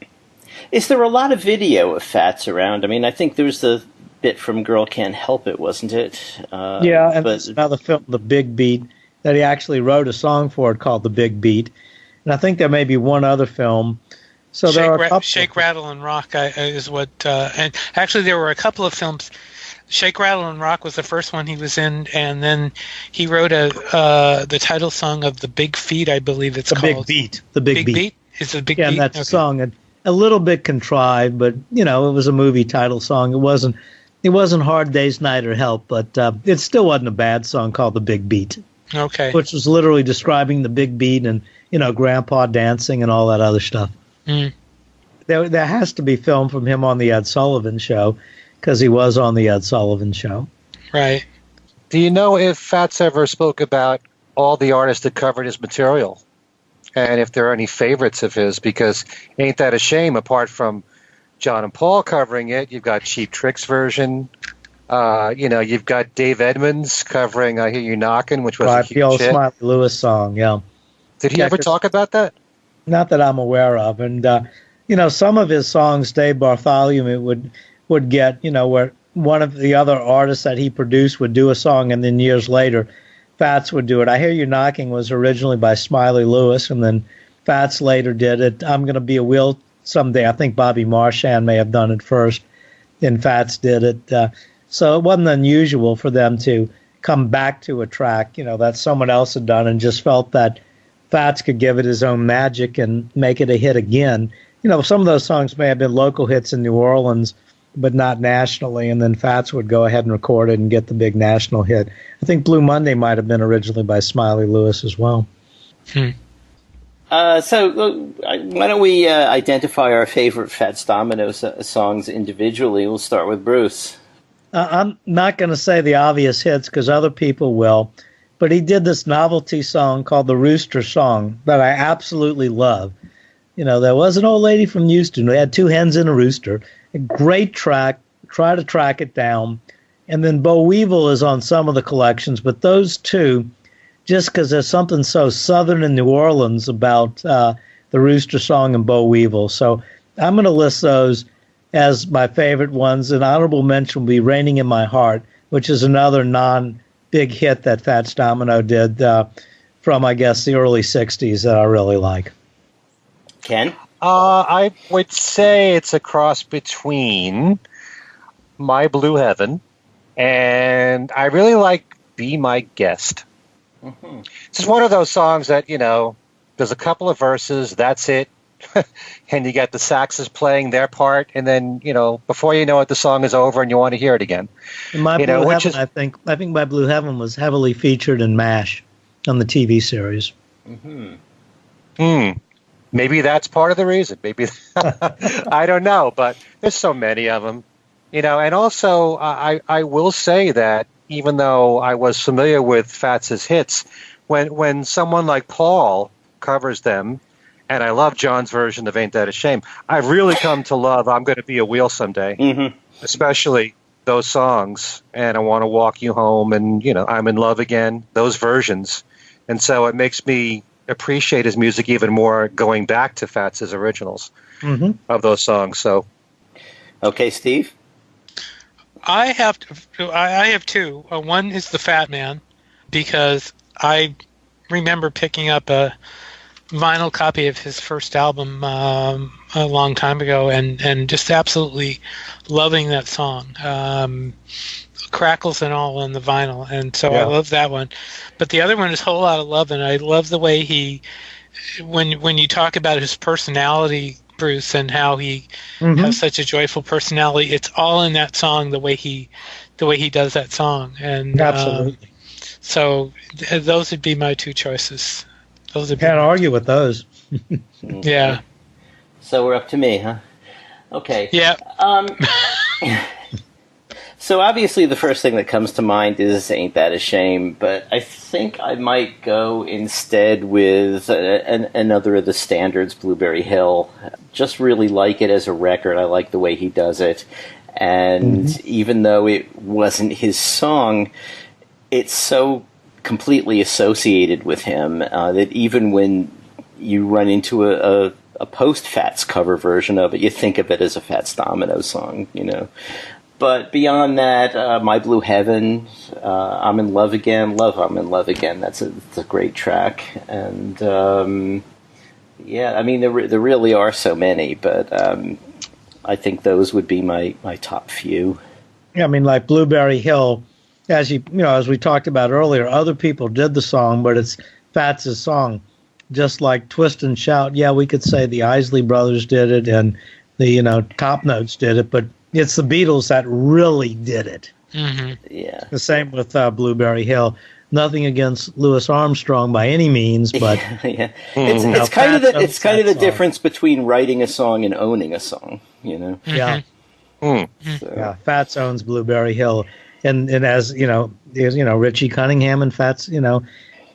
Is there a lot of video of Fats around? I mean, I think there was the bit from Girl Can't Help It, wasn't it? Yeah, and there's another film, The Big Beat, that he actually wrote a song for it called The Big Beat. And I think there may be one other film. So there are a couple. Shake, Rattle, and Rock is what... and actually, there were a couple of films. Shake, Rattle, and Rock was the first one he was in, and then he wrote the title song of The Big Feat, I believe it's called. The Big Beat. The Big Beat. Is the Big Beat? Yeah, that's a song. A little bit contrived, but, it was a movie title song. It wasn't Hard Day's Night or Help, but it still wasn't a bad song called The Big Beat. Okay. Which was literally describing the big beat and, Grandpa dancing and all that other stuff. Mm. There has to be film from him on the Ed Sullivan Show, because he was on the Ed Sullivan Show. Right. Do you know if Fats ever spoke about all the artists that covered his material? And if there are any favorites of his? Because Ain't That a Shame, apart from John and Paul covering it, you've got Cheap Trick's version. You've got Dave Edmunds covering I Hear You Knockin', which was a huge the old hit. Smiley Lewis song, yeah. Did he ever talk about that? Not that I'm aware of. And, some of his songs, Dave Bartholomew would get, where one of the other artists that he produced would do a song, and then years later, Fats would do it. I Hear You Knocking was originally by Smiley Lewis, and then Fats later did it. I'm Gonna Be a Wheel Someday. I think Bobby Marchand may have done it first, and Fats did it. So it wasn't unusual for them to come back to a track, that someone else had done, and just felt that Fats could give it his own magic and make it a hit again. Some of those songs may have been local hits in New Orleans, but not nationally, and then Fats would go ahead and record it and get the big national hit. I think Blue Monday might have been originally by Smiley Lewis as well. So why don't we identify our favorite Fats Domino songs individually? We'll start with Bruce. I'm not going to say the obvious hits because other people will, but he did this novelty song called The Rooster Song that I absolutely love. There was an old lady from Houston who had two hens and a rooster. A great track, try to track it down. And then Bo Weevil is on some of the collections, but those two, just because there's something so southern in New Orleans about the Rooster Song and Bo Weevil. So I'm going to list those as my favorite ones. An honorable mention will be Raining in My Heart, which is another non-big hit that Fats Domino did from, I guess, the early 60s that I really like. Ken? I would say it's a cross between My Blue Heaven and I really like Be My Guest. Mm-hmm. It's just one of those songs that, there's a couple of verses, that's it. And you got the saxes playing their part, and then, before you know it, the song is over and you want to hear it again. And My Blue Heaven, I think My Blue Heaven was heavily featured in MASH on the TV series. Mm-hmm. Maybe that's part of the reason. Maybe I don't know, but there's so many of them, And also, I will say that even though I was familiar with Fats's hits, when someone like Paul covers them, and I love John's version of Ain't That a Shame, I've really come to love I'm Gonna Be a Wheel Someday, especially those songs. And I Want to Walk You Home, and I'm in Love Again. Those versions, and so it makes me appreciate his music even more going back to Fats's originals of those songs. So, okay, Steve. I have two. One is the Fat Man, because I remember picking up a vinyl copy of his first album a long time ago, and just absolutely loving that song. Crackles and all on the vinyl, and so I love that one. But the other one is Whole Lot of Love, and I love the way he, when you talk about his personality, Bruce, and how he has such a joyful personality, it's all in that song. The way he does that song, and absolutely. So those would be my two choices. Can't argue with those. Yeah. So we're up to me, huh? Okay. Yeah. So obviously the first thing that comes to mind is Ain't That a Shame, but I think I might go instead with another of the standards, Blueberry Hill. Just really like it as a record. I like the way he does it. And even though it wasn't his song, it's so completely associated with him that even when you run into a a post-Fats cover version of it, you think of it as a Fats Domino song, But beyond that, My Blue Heaven, I'm in Love Again, I'm in Love Again. That's a great track. And, there really are so many, but I think those would be my top few. Yeah, like Blueberry Hill, as we talked about earlier, other people did the song, but it's Fats' song. Just like Twist and Shout, yeah, we could say the Isley Brothers did it and the, Top Notes did it, but it's the Beatles that really did it. Mm-hmm. Yeah. The same with Blueberry Hill. Nothing against Louis Armstrong by any means, but yeah, it's kind of the difference between writing a song and owning a song. Yeah. Mm-hmm. So. Yeah. Fats owns Blueberry Hill, and as Richie Cunningham and Fats,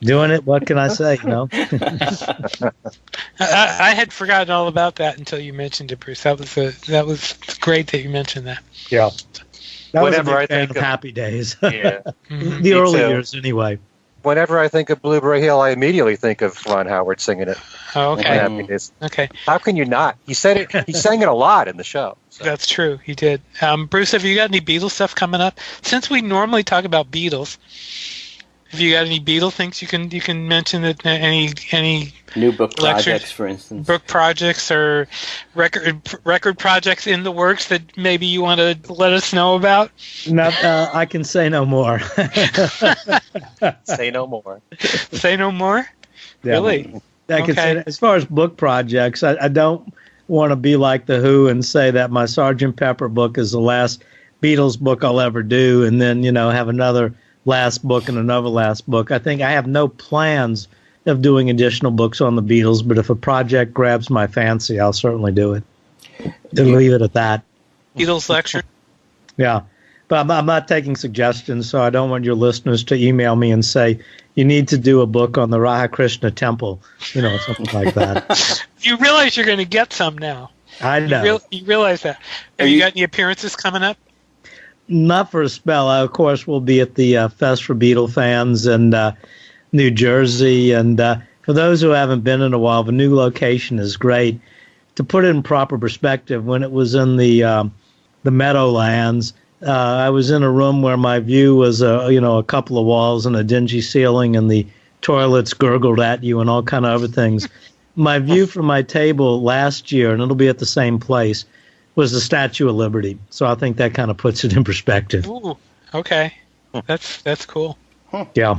doing it. What can I say? I had forgotten all about that until you mentioned it, Bruce. That was great that you mentioned that. Yeah. That Whenever was a I big fan think of of Happy Days. Yeah. The early years, anyway. Whenever I think of Blueberry Hill, I immediately think of Ron Howard singing it. Oh, okay. Happy Days. Okay. How can you not? He said it. He sang it a lot in the show. So. That's true. He did. Bruce, have you got any Beatles stuff coming up? Since we normally talk about Beatles, have you got any Beatle things you can mention? That any new book projects, for instance, book projects or record projects in the works that maybe you want to let us know about? I can say no more. Say no more. Say no more. Yeah. Really? I can say as far as book projects, I don't want to be like the Who and say that my Sgt. Pepper book is the last Beatles book I'll ever do, and then have another last book and another last book. I think I have no plans of doing additional books on the Beatles, but if a project grabs my fancy, I'll certainly do it. And leave it at that. Beatles lecture? Yeah. But I'm not taking suggestions, so I don't want your listeners to email me and say, you need to do a book on the Radha Krishna temple, something like that. You realize you're going to get some now. I know. You realize that. Have you got any appearances coming up? Not for a spell. I, of course, will be at the Fest for Beatle fans in New Jersey. And for those who haven't been in a while, the new location is great. To put it in proper perspective, when it was in the Meadowlands, I was in a room where my view was a couple of walls and a dingy ceiling, and the toilets gurgled at you and all kind of other things. My view from my table last year, and it'll be at the same place, was the Statue of Liberty. So I think that kind of puts it in perspective. Ooh, okay. That's cool. Yeah.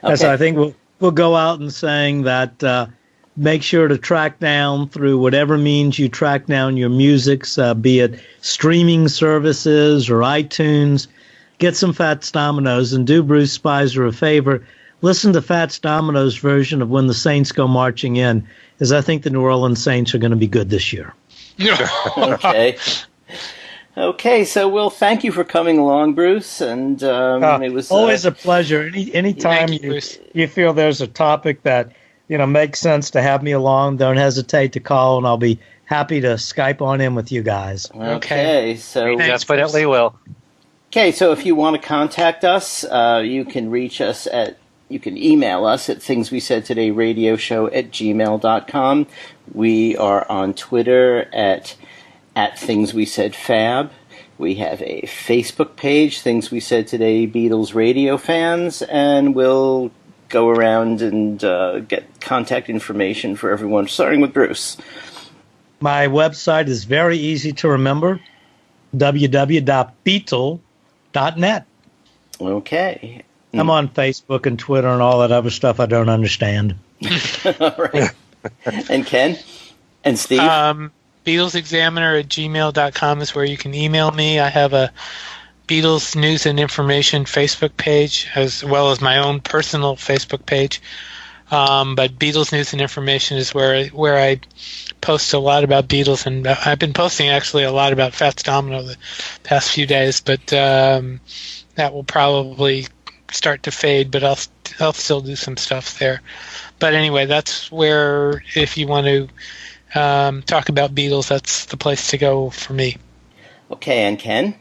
Okay. So I think we'll go out and saying that make sure to track down through whatever means you track down your musics, be it streaming services or iTunes. Get some Fats Dominoes and do Bruce Spizer a favor. Listen to Fats Domino's version of When the Saints Go Marching In, as I think the New Orleans Saints are going to be good this year. Okay, so we'll thank you for coming along, Bruce, and it was always a pleasure. Anytime you feel there's a topic that makes sense to have me along, don't hesitate to call, and I'll be happy to Skype on in with you guys. Okay, so definitely will. Okay, so if you want to contact us, you can reach us you can email us at thingswesaidtodayradioshow@gmail.com. We are on Twitter at thingswesaidfab. We have a Facebook page, Things We Said Today Beatles Radio Fans, and we'll go around and get contact information for everyone, starting with Bruce. My website is very easy to remember, www.beatle.net. Okay. I'm on Facebook and Twitter and all that other stuff I don't understand. All right. And Ken? And Steve? BeatlesExaminer@gmail.com is where you can email me. I have a Beatles News and Information Facebook page, as well as my own personal Facebook page. But Beatles News and Information is where I post a lot about Beatles, and I've been posting actually a lot about Fats Domino the past few days, but that will probably start to fade, but I'll still do some stuff there. But anyway, that's where, if you want to talk about Beatles, that's the place to go for me. Okay, and Ken?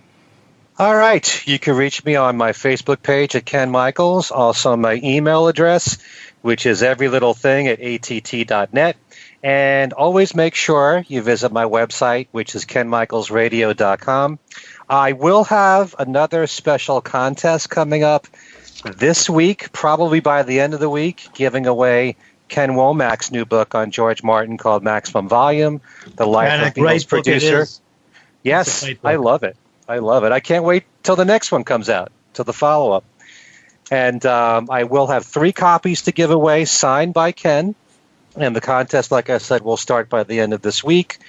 All right. You can reach me on my Facebook page at Ken Michaels, also my email address, which is everylittlething@att.net, And always make sure you visit my website, which is kenmichaelsradio.com. I will have another special contest coming up this week, probably by the end of the week, giving away Ken Womack's new book on George Martin called Maximum Volume, The Life of Beatles Producer. Yes, I love it. I love it. I can't wait till the next one comes out, till the follow-up. And I will have 3 copies to give away, signed by Ken. And the contest, like I said, will start by the end of this week.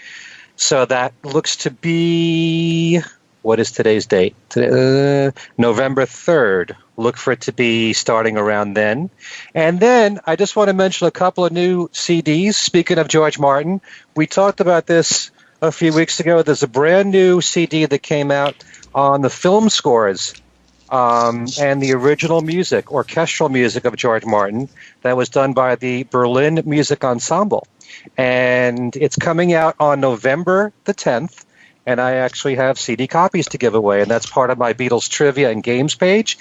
So that looks to be, what is today's date? November 3rd. Look for it to be starting around then. And then I just want to mention a couple of new CDs. Speaking of George Martin, we talked about this a few weeks ago. There's a brand new CD that came out on the film scores and the original music, orchestral music of George Martin that was done by the Berlin Music Ensemble. And it's coming out on November the 10th, and I actually have CD copies to give away, and that's part of my Beatles trivia and games page.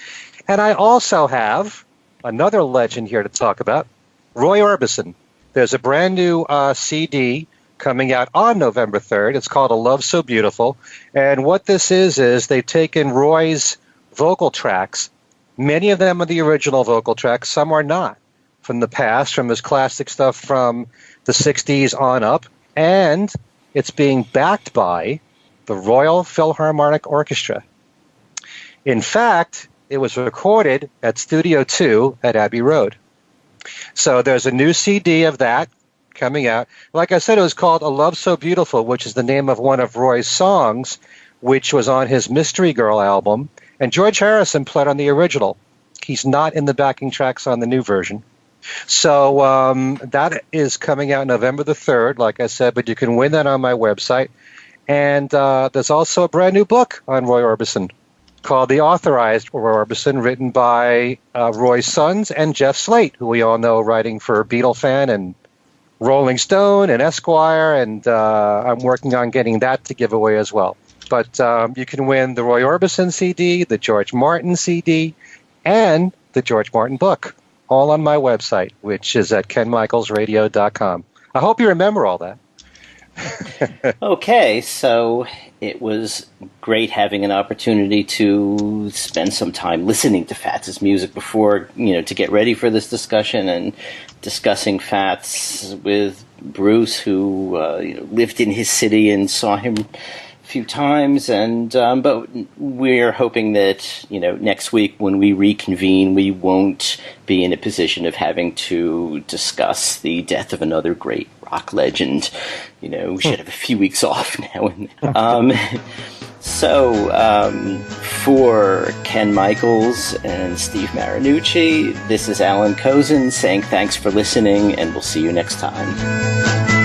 And I also have another legend here to talk about, Roy Orbison. There's a brand new CD coming out on November 3rd. It's called A Love So Beautiful. And what this is they've taken Roy's vocal tracks. Many of them are the original vocal tracks. Some are not, from the past, from his classic stuff from the 60s on up. And it's being backed by the Royal Philharmonic Orchestra. In fact, it was recorded at Studio 2 at Abbey Road. So there's a new CD of that coming out. Like I said, it was called A Love So Beautiful, which is the name of one of Roy's songs, which was on his Mystery Girl album. And George Harrison played on the original. He's not in the backing tracks on the new version. So that is coming out November the 3rd, like I said, but you can win that on my website. And there's also a brand new book on Roy Orbison called The Authorized Roy Orbison, written by Roy's sons and Jeff Slate, who we all know writing for Beatle Fan and Rolling Stone and Esquire, and I'm working on getting that to give away as well. But you can win the Roy Orbison CD, the George Martin CD, and the George Martin book, all on my website, which is at kenmichaelsradio.com. I hope you remember all that. Okay, so it was great having an opportunity to spend some time listening to Fats' music before, to get ready for this discussion, and discussing Fats with Bruce, who lived in his city and saw him few times, and but we're hoping that next week when we reconvene, we won't be in a position of having to discuss the death of another great rock legend. We should have a few weeks off now and then. So for Ken Michaels and Steve Marinucci, this is Alan Kozin saying thanks for listening, and we'll see you next time.